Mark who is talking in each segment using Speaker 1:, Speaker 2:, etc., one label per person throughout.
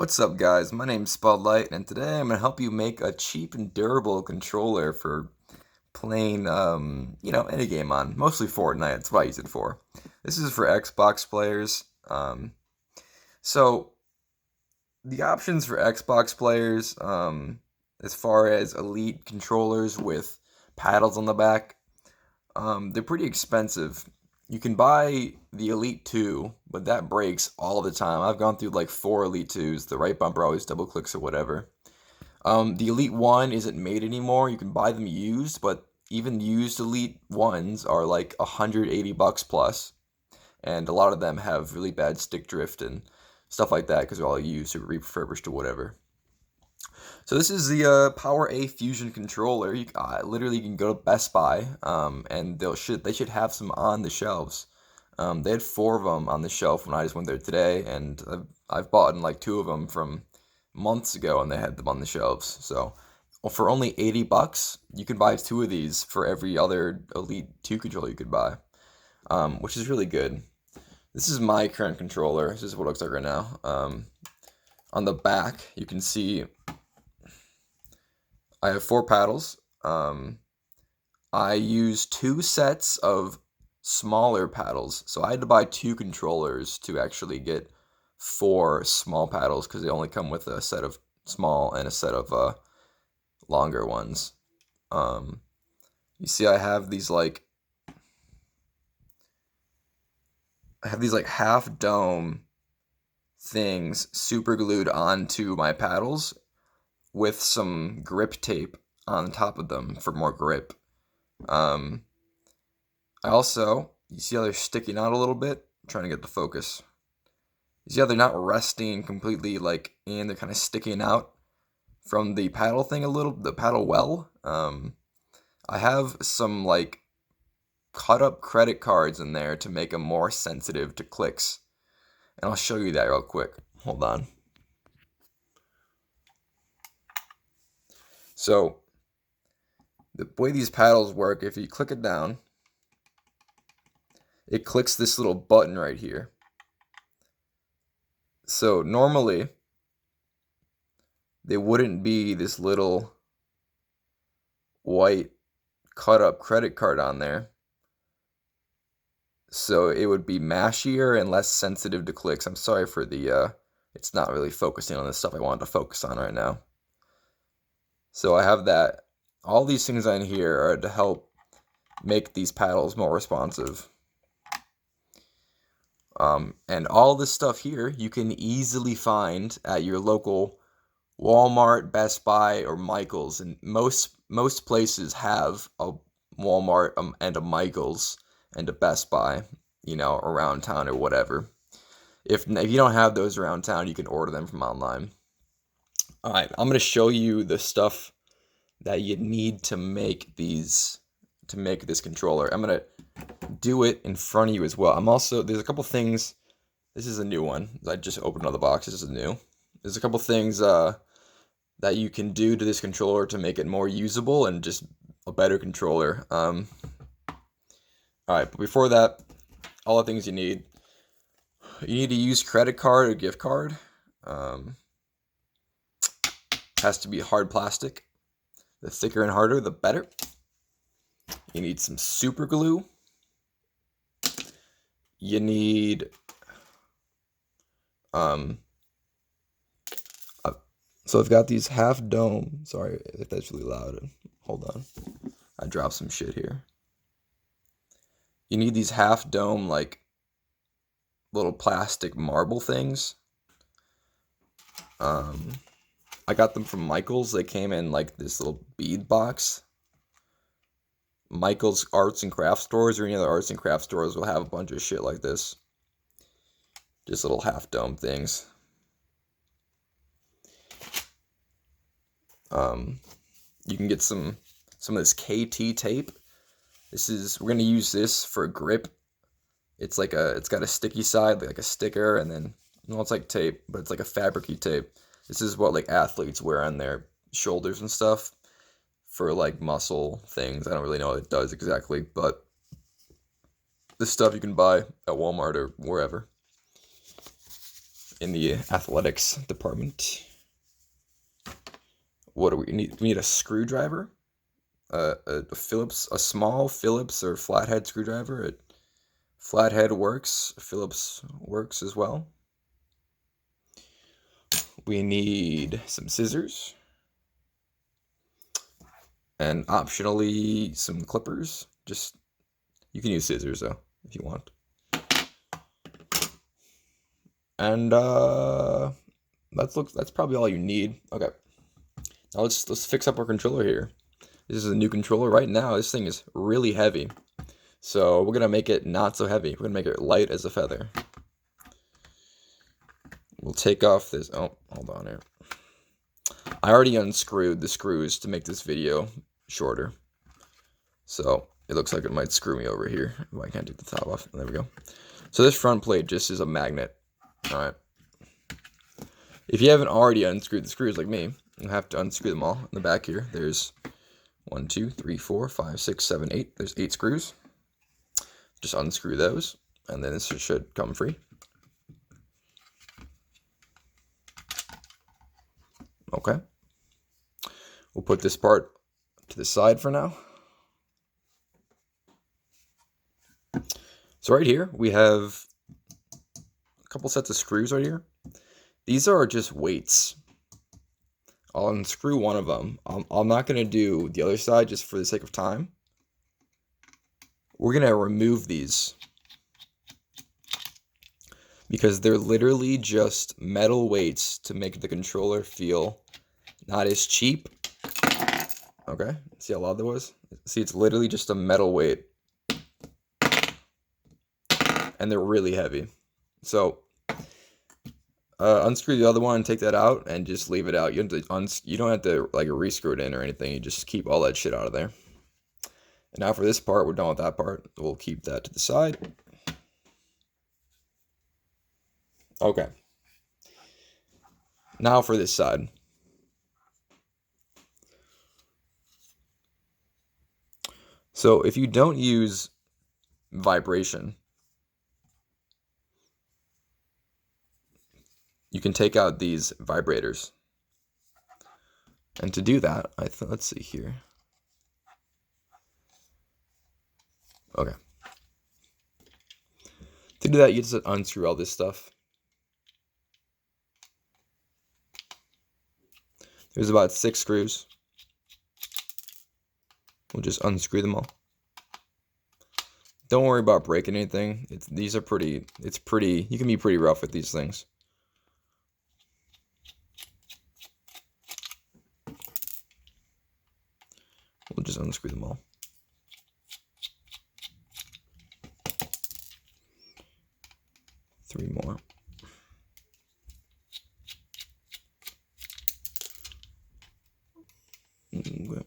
Speaker 1: What's up, guys? My name's Spotlight, and today I'm gonna help you make a cheap and durable controller for playing, any game on, mostly Fortnite. That's what I use it for. This is for Xbox players. So the options for Xbox players, as far as elite controllers with paddles on the back, they're pretty expensive. You can buy the Elite 2, but that breaks all the time. I've gone through like four Elite 2s. The right bumper always double clicks or whatever. The Elite 1 isn't made anymore. You can buy them used, but even used Elite 1s are like 180 bucks plus. And a lot of them have really bad stick drift and stuff like that because they're all used or refurbished or whatever. So this is the Power A Fusion controller. Literally, you can go to Best Buy, and they should have some on the shelves. They had four of them on the shelf when I just went there today, and I've bought like two of them from months ago, and they had them on the shelves. So, well, for only 80 bucks, you can buy two of these for every other Elite 2 controller you could buy, which is really good. This is my current controller. This is what it looks like right now. On the back, you can see I have four paddles. I use two sets of smaller paddles, so I had to buy two controllers to actually get four small paddles because they only come with a set of small and a set of longer ones. Um, you see, I have these like half dome things super glued onto my paddles with some grip tape on top of them for more grip. Um, you see how they're sticking out a little bit? I'm trying to get the focus. You see how they're not resting completely and they're kind of sticking out from the paddle thing a little, the paddle well. I have some cut up credit cards in there to make them more sensitive to clicks. And I'll show you that real quick. Hold on. So, the way these paddles work, if you click it down, it clicks this little button right here. So normally they wouldn't be this little white cut up credit card on there. So it would be mashier and less sensitive to clicks. I'm sorry for it's not really focusing on the stuff I wanted to focus on right now. So I have that. All these things on here are to help make these paddles more responsive. And all this stuff here you can easily find at your local Walmart, Best Buy, or Michaels. And most places have a Walmart and a Michaels and a Best Buy, around town or whatever. If you don't have those around town, you can order them from online. All right, I'm gonna show you the stuff that you need to make this controller. I'm gonna do it in front of you as well. There's a couple things. This is a new one. I just opened another box. This is new. There's a couple things that you can do to this controller to make it more usable and just a better controller. All right, but before that, all the things you need to use credit card or gift card. Has to be hard plastic. The thicker and harder, the better. You need some super glue. You need so I've got these half dome. Sorry if that's really loud. Hold on. I dropped some shit here. You need these half dome little plastic marble things. I got them from Michaels. They came in this little bead box. Michaels arts and craft stores or any other arts and craft stores will have a bunch of shit like this. Just little half dome things. You can get some of this KT tape. We're gonna use this for grip. It's got a sticky side, like a sticker, and then it's like tape, but it's like a fabricy tape. This is what athletes wear on their shoulders and stuff for muscle things. I don't really know what it does exactly, but this stuff you can buy at Walmart or wherever. in the athletics department. What do we need? We need a screwdriver, a small Phillips or flathead screwdriver. A flathead works. Phillips works as well. We need some scissors. And optionally some clippers. Just, you can use scissors though if you want. And that's probably all you need. Okay. Now let's fix up our controller here. This is a new controller. Right now this thing is really heavy. So we're gonna make it not so heavy. We're gonna make it light as a feather. We'll take off this. Oh, hold on here. I already unscrewed the screws to make this video shorter. So it looks like it might screw me over here if I can't take the top off. There we go. So this front plate just is a magnet. Alright. If you haven't already unscrewed the screws like me, you have to unscrew them all. In the back here, there's 1, 2, 3, 4, 5, 6, 7, 8. There's 8 screws. Just unscrew those, and then this should come free. Okay. We'll put this part to the side for now. So right here, we have a couple sets of screws right here. These are just weights. I'll unscrew one of them. I'm not going to do the other side just for the sake of time. We're going to remove these because they're literally just metal weights to make the controller feel not as cheap. Okay, see how loud that was? See, it's literally just a metal weight. And they're really heavy. So unscrew the other one and take that out and just leave it out. You don't have to like re-screw it in or anything. You just keep all that shit out of there. And now for this part, we're done with that part. We'll keep that to the side. Okay. Now for this side. So if you don't use vibration, you can take out these vibrators. And to do that, let's see here. Okay. To do that, you just unscrew all this stuff. There's about 6 screws. We'll just unscrew them all. Don't worry about breaking anything. These are pretty, you can be pretty rough with these things. We'll just unscrew them all. Three more. Okay.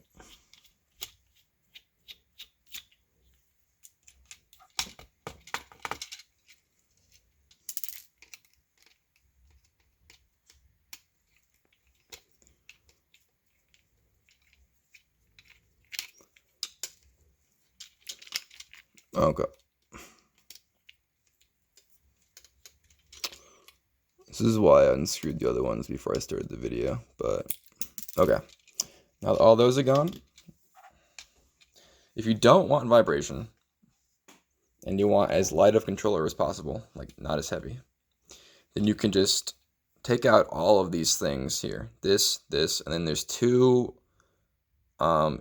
Speaker 1: Okay. This is why I unscrewed the other ones before I started the video, but okay. Now that all those are gone, if you don't want vibration and you want as light of controller as possible, like not as heavy, then you can just take out all of these things here. This, and then there's 2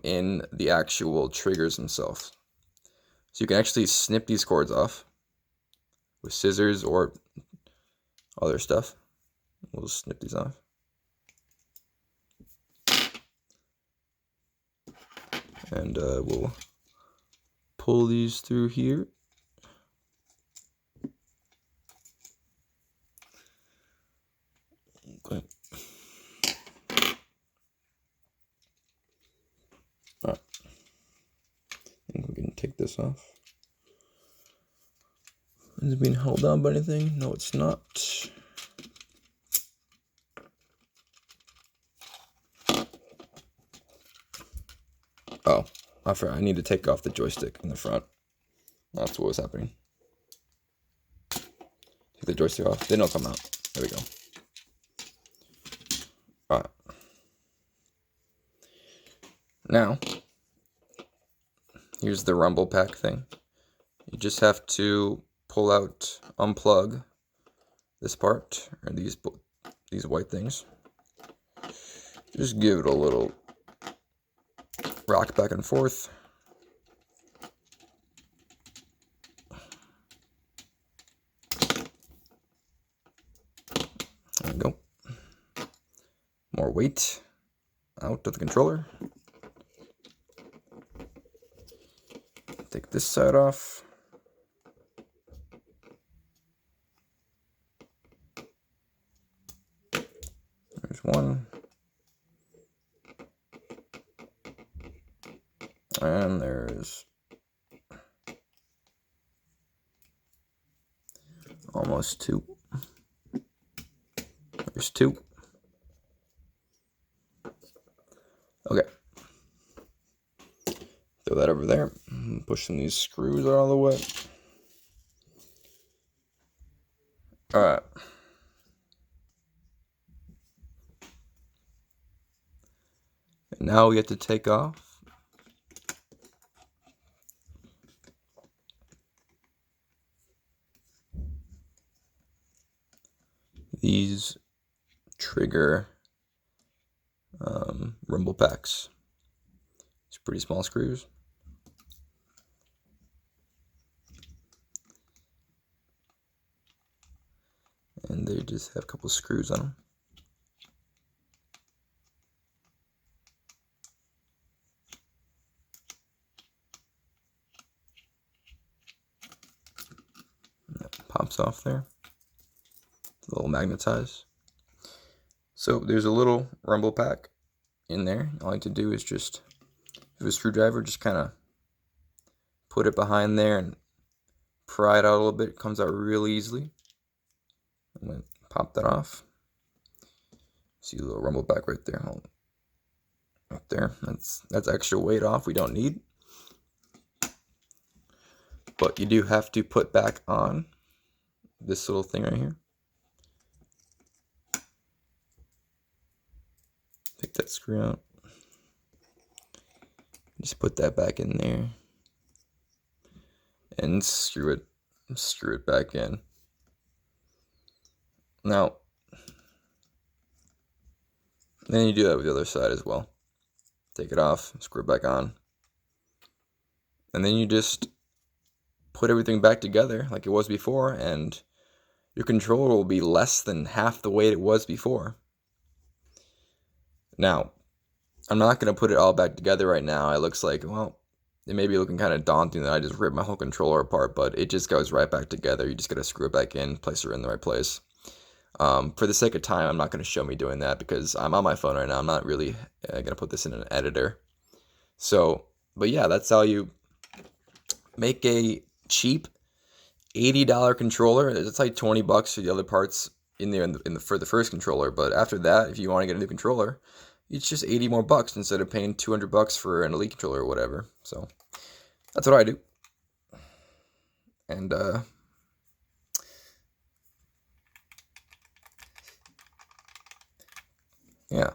Speaker 1: in the actual triggers themselves. So you can actually snip these cords off with scissors or other stuff. We'll just snip these off. And we'll pull these through here. Okay. Alright. I think we can take this off. Is it being held down by anything? No, it's not. Oh, I forgot. I need to take off the joystick in the front. That's what was happening. Take the joystick off. Then it'll come out. There we go. All right. Now, here's the rumble pack thing. You just have to unplug this part, or these white things. Just give it a little rock back and forth. There we go. More weight out of the controller. Take this side off. There's one. And there's almost two. There's two. Okay. Throw that over there. Pushing these screws out of the way. Alright. And now we have to take off these trigger rumble packs. It's pretty small screws. And they just have a couple screws on them. And that pops off there. It's a little magnetized. So there's a little rumble pack in there. All I like to do is just, with a screwdriver, just kind of put it behind there and pry it out a little bit. It comes out real easily. I'm going to pop that off. See a little rumble pack right there. Right there. That's extra weight off we don't need. But you do have to put back on this little thing right here. Take that screw out. Just put that back in there. And screw it back in. Now, then you do that with the other side as well. Take it off, screw it back on. And then you just put everything back together like it was before, and your controller will be less than half the weight it was before. Now, I'm not going to put it all back together right now. It looks like, well, it may be looking kind of daunting that I just ripped my whole controller apart, but it just goes right back together. You just got to screw it back in, place it in the right place. For the sake of time, I'm not going to show me doing that because I'm on my phone right now. I'm not really going to put this in an editor. So, but yeah, that's how you make a cheap $80 controller. It's like $20 for the other parts in there for the first controller. But after that, if you want to get a new controller, it's just 80 more bucks instead of paying $200 for an Elite controller or whatever. So that's what I do. And yeah.